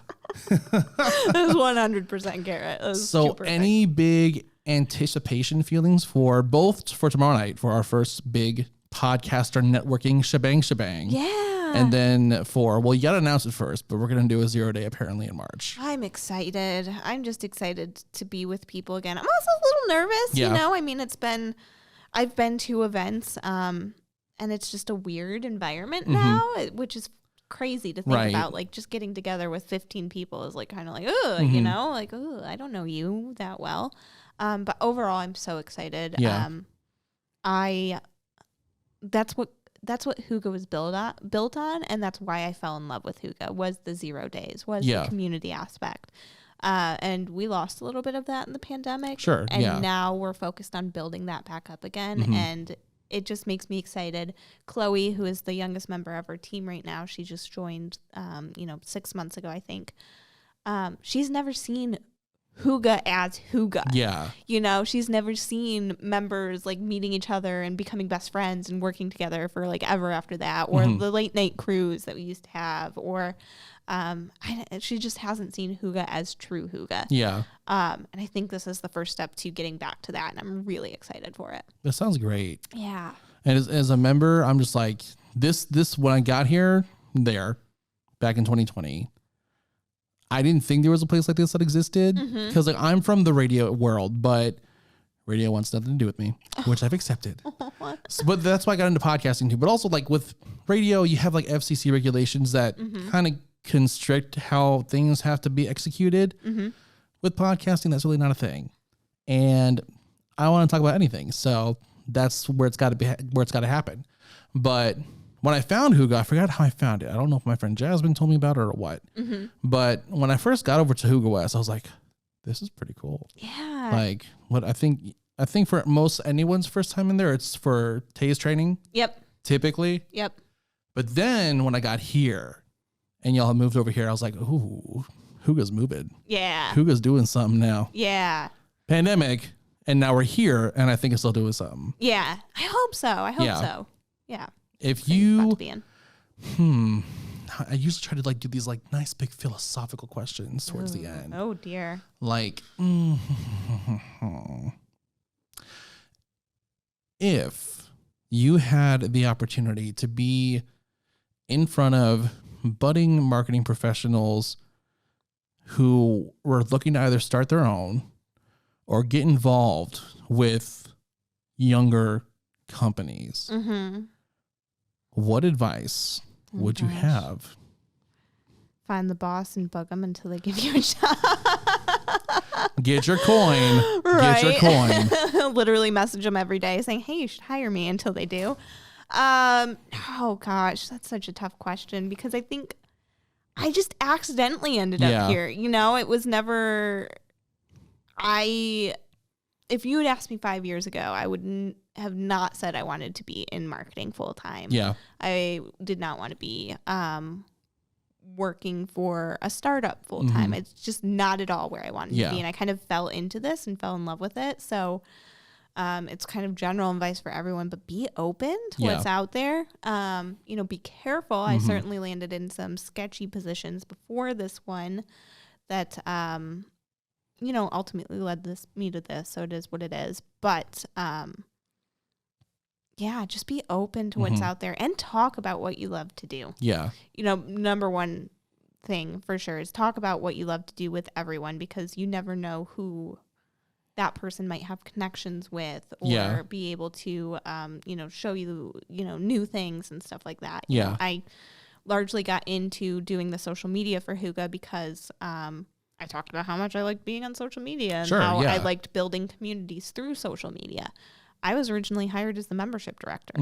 That was 100% Garrett. That was So super any big anticipation feelings for tomorrow night for our first big podcaster networking shebang? Yeah. And then you got to announce it first, but we're going to do a 0 day apparently in March. I'm excited. I'm just excited to be with people again. I'm also a little nervous, Yeah. you know? I mean, I've been to events, and it's just a weird environment now, which is crazy to think Right. about. Like, just getting together with 15 people is like kind of like, ugh, you know? Like, ugh, I don't know you that well. But overall, I'm so excited. Yeah. That's what Hygge was built on, and that's why I fell in love with Hygge, was the 0 days, was Yeah. the community aspect. And we lost a little bit of that in the pandemic. Sure, And yeah. now we're focused on building that back up again. And it just makes me excited. Chloe, who is the youngest member of our team right now, she just joined, 6 months ago, I think. She's never seen Hygge as Hygge. Yeah. You know, she's never seen members like meeting each other and becoming best friends and working together for like ever after that, or the late night cruise that we used to have, or she just hasn't seen Hygge as true Hygge. Yeah. And I think this is the first step to getting back to that, and I'm really excited for it. That sounds great. Yeah. And as a member, I'm just like, this when I got here, back in 2020, I didn't think there was a place like this that existed, because like I'm from the radio world, but radio wants nothing to do with me, which I've accepted. But that's why I got into podcasting too. But also like with radio, you have like FCC regulations that kind of constrict how things have to be executed. With podcasting, that's really not a thing. And I don't want to talk about anything. So that's where it's got to be, where it's got to happen. But when I found Hygge, I forgot how I found it. I don't know if my friend Jasmine told me about it or what. But when I first got over to Hygge West, I was like, this is pretty cool. Yeah. Like what I think for most anyone's first time in there, it's for TASE training. Yep. Typically. Yep. But then when I got here and y'all had moved over here, I was like, ooh, Hygge's moving. Yeah. Hygge's doing something now. Yeah. Pandemic, and now we're here, and I think it's still doing something. Yeah. I hope so. Yeah. So. Yeah. If About to you, be in. I usually try to like do these like nice big philosophical questions towards the end. Oh dear. Like, if you had the opportunity to be in front of budding marketing professionals who were looking to either start their own or get involved with younger companies, what advice would you gosh. have? Find the boss and bug them until they give you a job. Get your coin. Get your coin. Literally message them every day saying, hey, you should hire me, until they do. Oh gosh, that's such a tough question, because I think I just accidentally ended Yeah. up here. You know, it was never, if you had asked me 5 years ago, I would have not said I wanted to be in marketing full time. Yeah. I did not want to be working for a startup full time. It's just not at all where I wanted to be. And I kind of fell into this and fell in love with it. So it's kind of general advice for everyone, but be open to what's out there. Be careful. I certainly landed in some sketchy positions before this one that, ultimately led me to this. So it is what it is. But, just be open to what's out there and talk about what you love to do. Yeah. Number one thing for sure is talk about what you love to do with everyone, because you never know who that person might have connections with or be able to, show you, new things and stuff like that. I largely got into doing the social media for Hygge because I talked about how much I liked being on social media and how I liked building communities through social media. I was originally hired as the membership director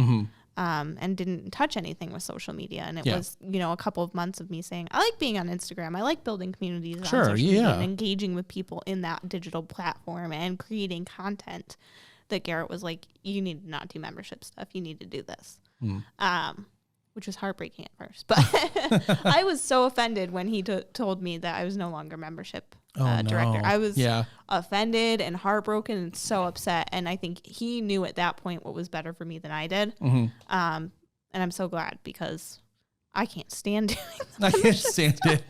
and didn't touch anything with social media. And it was, a couple of months of me saying, I like being on Instagram. I like building communities on social media and engaging with people in that digital platform and creating content, that Garrett was like, you need to not do membership stuff. You need to do this. Which was heartbreaking at first. But I was so offended when he told me that I was no longer membership director. I was offended and heartbroken and so upset. And I think he knew at that point what was better for me than I did. And I'm so glad, because I can't stand doing I can't stand it.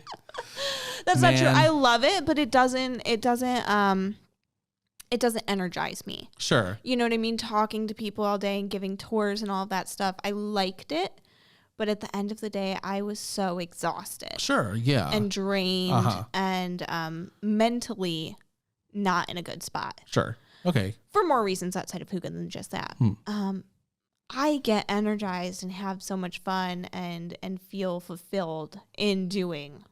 That's not true. I love it, but it doesn't energize me. Sure. You know what I mean? Talking to people all day and giving tours and all of that stuff. I liked it. But at the end of the day, I was so exhausted. Sure, yeah. And drained and mentally not in a good spot. Sure. Okay. For more reasons outside of Hygge than just that. I get energized and have so much fun and feel fulfilled in doing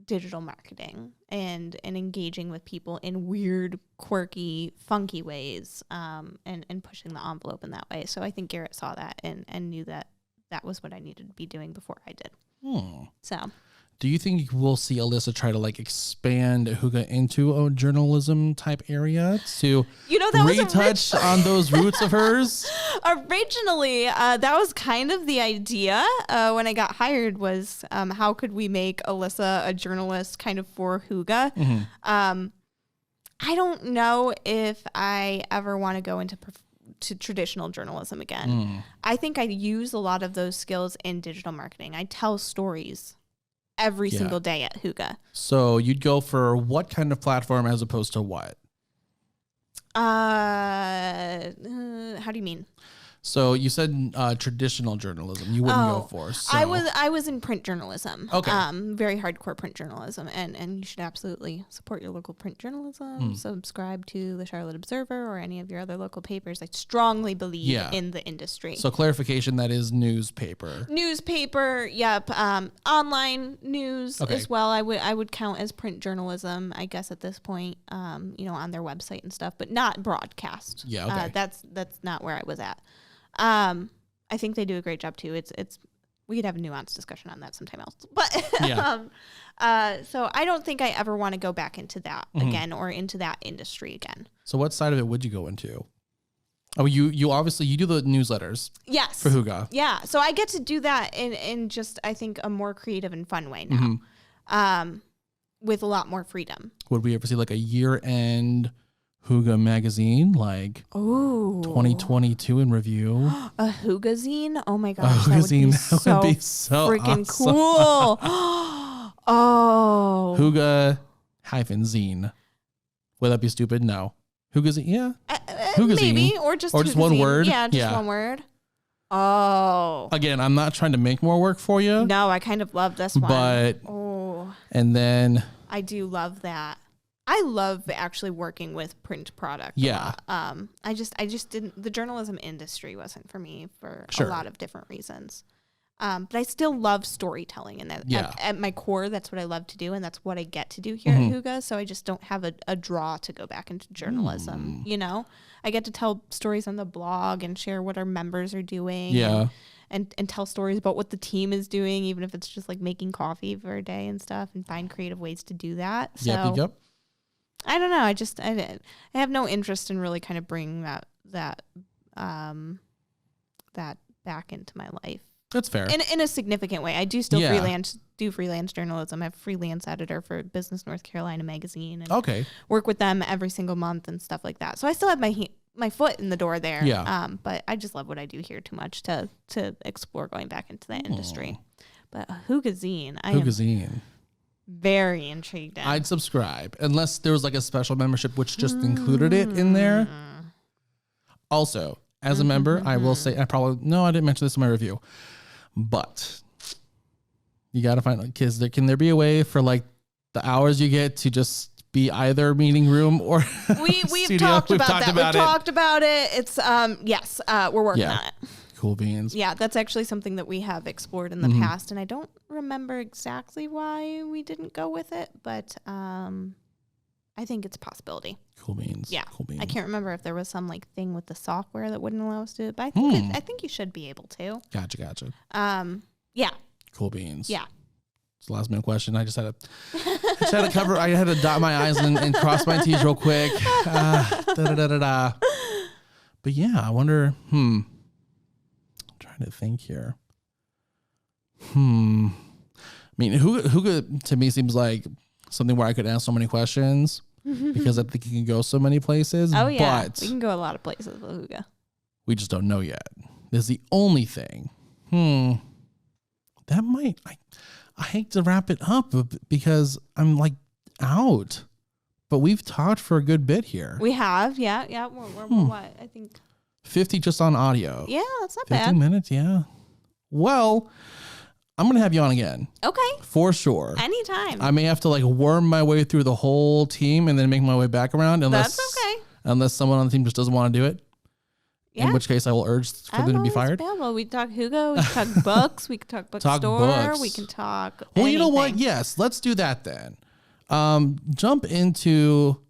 digital marketing and engaging with people in weird, quirky, funky ways and pushing the envelope in that way. So I think Garrett saw that and knew that was what I needed to be doing before I did. So, do you think we'll see Alyssa try to expand Hygge into a journalism type area to retouch on those roots of hers? Originally, that was kind of the idea when I got hired, was how could we make Alyssa a journalist kind of for Hygge? I don't know if I ever want to go into to traditional journalism again. I think I use a lot of those skills in digital marketing. I tell stories every single day at Hygge. So you'd go for what kind of platform as opposed to what? How do you mean? So you said traditional journalism you wouldn't go for. So. I was in print journalism. Okay. Very hardcore print journalism. And you should absolutely support your local print journalism. Subscribe to the Charlotte Observer or any of your other local papers. I strongly believe in the industry. So clarification, that is newspaper. Newspaper, yep. Online news as well. I would count as print journalism, I guess, at this point, on their website and stuff, but not broadcast. Yeah, okay. That's not where I was at. I think they do a great job too. It's we could have a nuanced discussion on that sometime else. But so I don't think I ever want to go back into that again or into that industry again. So what side of it would you go into? Oh, you obviously you do the newsletters. Yes. For Hygge. Yeah. So I get to do that in just, I think, a more creative and fun way now. With a lot more freedom. Would we ever see a year-end Hygge magazine, 2022 in review? A Hyggezine? Oh my gosh, that would be so freaking awesome. cool. Hygge-zine. Would that be stupid? No. Hyggezine, yeah. Hyggezine. Maybe, or just one word. Yeah, just one word. Oh. Again, I'm not trying to make more work for you. No, I kind of love this one. But and then I do love that. I love actually working with print product. Yeah. I just didn't, the journalism industry wasn't for me for a lot of different reasons. But I still love storytelling, and at my core, that's what I love to do, and that's what I get to do here at Hygge. So I just don't have a draw to go back into journalism. I get to tell stories on the blog and share what our members are doing. Yeah. And tell stories about what the team is doing, even if it's just making coffee for a day and stuff, and find creative ways to do that. So, yep. I don't know. I have no interest in really kind of bringing that back into my life. That's fair. In a significant way. I do still Yeah. freelance journalism. I'm a freelance editor for Business North Carolina magazine and Okay. work with them every single month and stuff like that. So I still have my foot in the door there. Yeah. But I just love what I do here too much to explore going back into that industry. But Hygge zine, I am Hygge. very intrigued in. I'd subscribe unless there was like a special membership which just included it in there. Also, as a member, I will say I didn't mention this in my review, but you got to find because can there be a way for like the hours you get to just be either meeting room or We've studio? talked about that. We've it. talked about it. It's yes, we're working on it. Cool beans. Yeah, that's actually something that we have explored in the past, and I don't remember exactly why we didn't go with it, but I think it's a possibility. Cool beans. Yeah, Cool beans. I can't remember if there was some like thing with the software that wouldn't allow us to do it, but I think you should be able to. Gotcha. Yeah. Cool beans. Yeah. It's a last minute question. I just had to cover. I had to dot my I's and cross my T's real quick. But yeah, I wonder. I'm trying to think here. I mean, Hygge to me seems like something where I could ask so many questions because I think it can go so many places. Oh yeah, but we can go a lot of places with Hygge. we just don't know yet. This is the only thing. That might. I hate to wrap it up because I'm like out, but we've talked for a good bit here. We have, yeah. We're what I think. 50 just on audio. Yeah, that's not 50 bad. minutes, yeah. Well, I'm going to have you on again. Okay. For sure. Anytime. I may have to like worm my way through the whole team and then make my way back around That's okay. Unless someone on the team just doesn't want to do it. Yeah. In which case I will urge for them to be fired. Available. We talk Hygge, we can talk books, we can talk bookstore, books. we can talk Well, you know what? anything. Yes, let's do that then. Jump into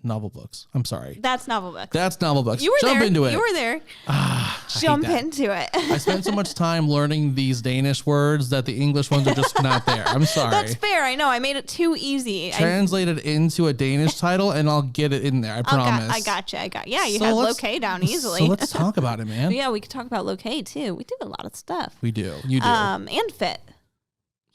novel books. I'm sorry. That's novel books. That's novel books. You were Jump there. into it. You were there. I Jump hate that. into it. I spent so much time learning these Danish words that the English ones are just not there. I'm sorry. That's fair. I know. I made it too easy. Translate it into a Danish title and I'll get it in there. I promise. I got you. Yeah, you So had let's- locay down easily. So let's talk about it, man. Yeah, we could talk about locay too. We do a lot of stuff. We do. You do. And fit.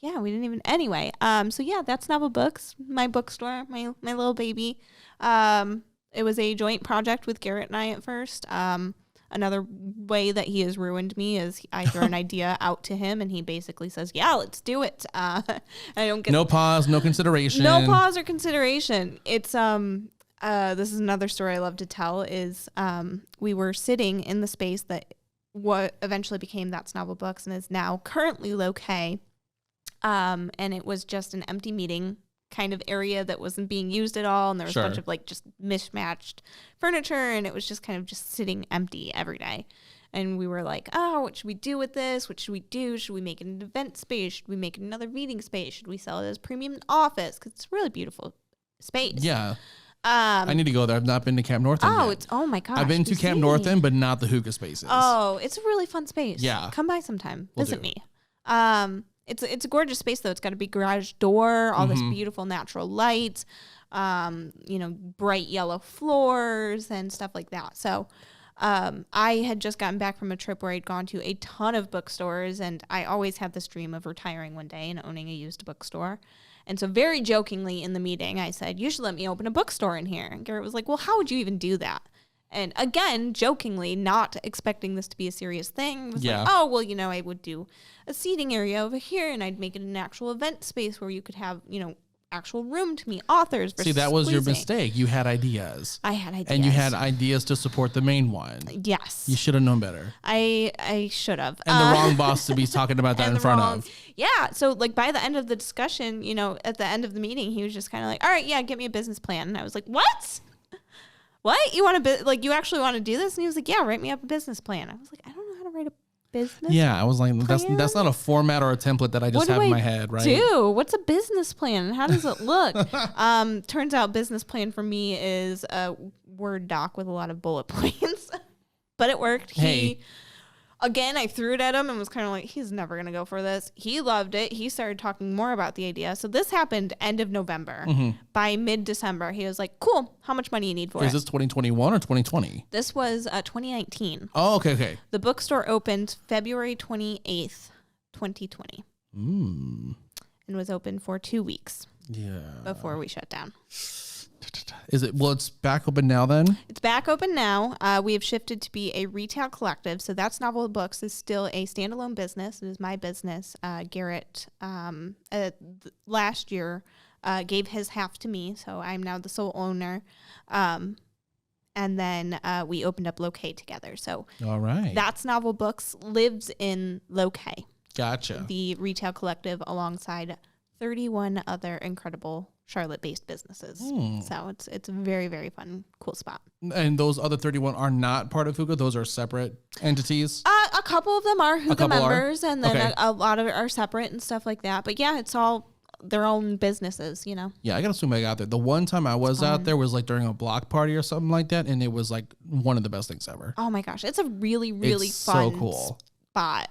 Yeah, we didn't even. Anyway, so yeah, that's Novel Books, my bookstore, my little baby. It was a joint project with Garrett and I at first. Another way that he has ruined me is I throw an idea out to him and he basically says, "Yeah, let's do it." I don't get No pause, no consideration. no pause or consideration. It's this is another story I love to tell. Is we were sitting in the space that what eventually became That's Novel Books and is now currently locay. And it was just an empty meeting kind of area that wasn't being used at all, and there was a bunch of like just mismatched furniture, and it was just kind of just sitting empty every day. And we were like, oh, what should we do with this? What should we do? Should we make it an event space? Should we make it another meeting space? Should we sell it as premium office? Because it's a really beautiful space. Yeah. I need to go there. I've not been to Camp North End yet. Oh my gosh. I've been to Camp North End, but not the Hygge spaces. Oh, it's a really fun space. Yeah. Come by sometime. Will Visit do. me. It's a gorgeous space though. It's got a big garage door, all this beautiful natural light, bright yellow floors and stuff like that. So I had just gotten back from a trip where I'd gone to a ton of bookstores, and I always had this dream of retiring one day and owning a used bookstore. And so very jokingly in the meeting, I said, "You should let me open a bookstore in here." And Garrett was like, "Well, how would you even do that?" And again, jokingly, not expecting this to be a serious thing, was Yeah. like, "Oh, well, I would do a seating area over here, and I'd make it an actual event space where you could have, actual room to meet authors." See, that was your squeezing." mistake. You had ideas. I had ideas. And you had ideas to support the main one. Yes. You should have known better. I should have. And the wrong boss to be talking about that and in the front wrong- of. Yeah. So like by the end of the discussion, at the end of the meeting, he was just kind of like, "All right, yeah, get me a business plan." And I was like, "What? What? You want to you actually want to do this?" And he was like, "Yeah, write me up a business plan." I was like, "I don't know how to write a business Yeah, I was like, that's plan? not a format or a template that I just What do have in I my head, right? do? What's a business plan and how does it look?" Turns out business plan for me is a Word doc with a lot of bullet points, but it worked. Hey. Again, I threw it at him and was kind of like, he's never going to go for this. He loved it. He started talking more about the idea. So this happened end of November. By mid-December, he was like, cool, how much money you need for it? Is this 2021 or 2020? This was 2019. Oh, okay. The bookstore opened February 28th, 2020. And was open for 2 weeks before we shut down. Is it? Well, it's back open now then? It's back open now. We have shifted to be a retail collective. So that's Novel Books is still a standalone business. It is my business. Garrett, last year, gave his half to me. So I'm now the sole owner. And then we opened up Loquet together. So all right. That's Novel Books lives in Loquet. Gotcha. The retail collective alongside 31 other incredible Charlotte-based businesses. So it's a very, very fun, cool spot. And those other 31 are not part of Hygge? Those are separate entities? A couple of them are Hygge members, and then Okay. a lot of it are separate and stuff like that. But yeah, it's all their own businesses, you know. Yeah, I gotta assume I got there. The one time I was out there was like during a block party or something like that, and it was like one of the best things ever. Oh my gosh, it's a really, really It's fun so cool. spot.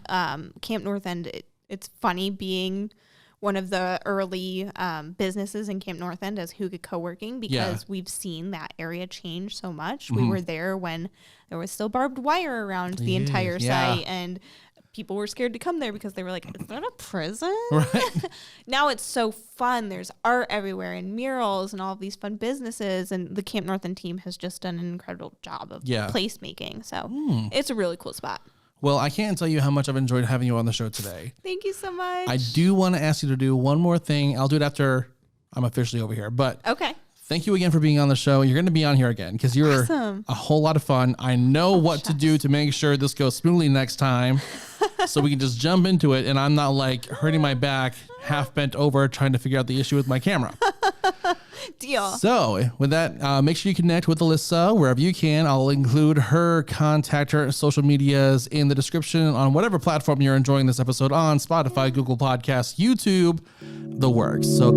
Camp North End, it's funny being one of the early businesses in Camp North End as Hygge co-working because we've seen that area change so much. We were there when there was still barbed wire around the entire site, and people were scared to come there because they were like, is that a prison? Right. Now it's so fun. There's art everywhere and murals and all of these fun businesses, and the Camp North End team has just done an incredible job of placemaking. So it's a really cool spot. Well, I can't tell you how much I've enjoyed having you on the show today. Thank you so much. I do want to ask you to do one more thing. I'll do it after I'm officially over here. But okay. thank you again for being on the show. You're going to be on here again because you're Awesome. a whole lot of fun. I know what to do to make sure this goes smoothly next time so we can just jump into it and I'm not like hurting my back, half bent over trying to figure out the issue with my camera. Deal. So with that, make sure you connect with Alyssa wherever you can. I'll include her contact, her social medias in the description on whatever platform you're enjoying this episode on, Spotify, Google Podcasts, YouTube, the works. So